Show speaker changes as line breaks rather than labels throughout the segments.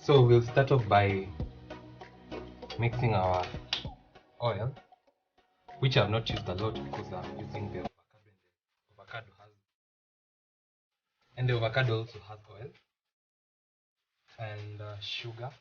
So we'll start off by mixing our oil, which I've not used a lot because I'm using the avocado also has oil and sugar.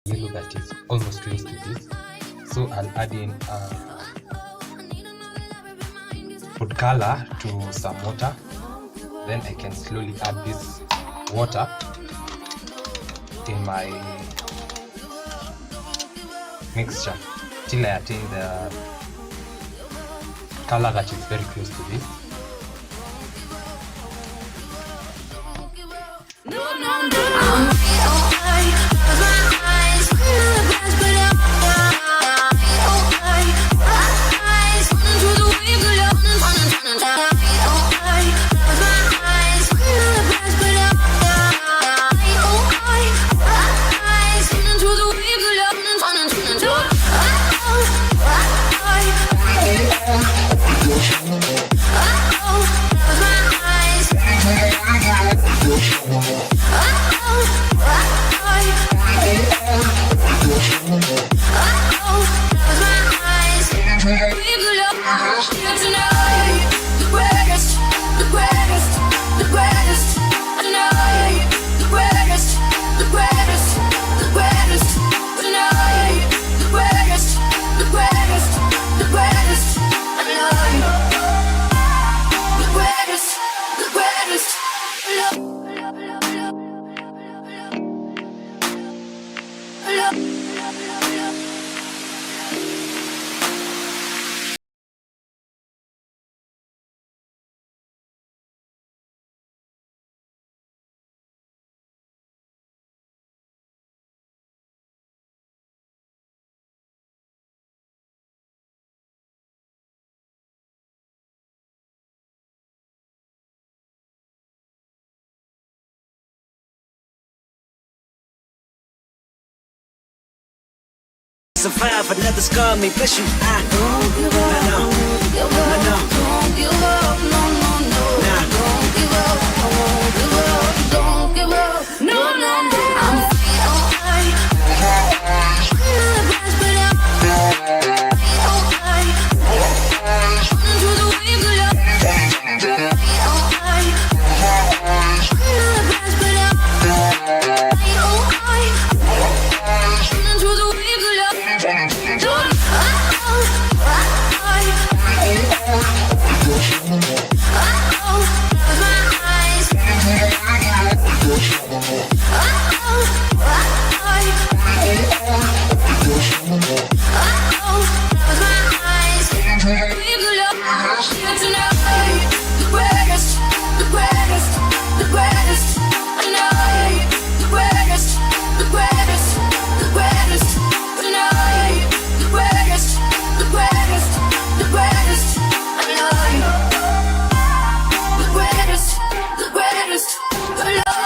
Yellow that is almost close to this, so I'll add in food color to some water. Then I can slowly add this water in my mixture till I attain the color that is very close to this.
Survive, another scar may bless you. Don't give up, don't give up, don't give up, no, no, no. Don't give up, I won't give up, don't give up, no, no, no. I'm free, alright. Another glass, but I'm free, alright. Running through the waves of love. Free, alright. Another glass, but I'm free, alright. Running through the waves of love. The greatest, the greatest, the greatest, the greatest.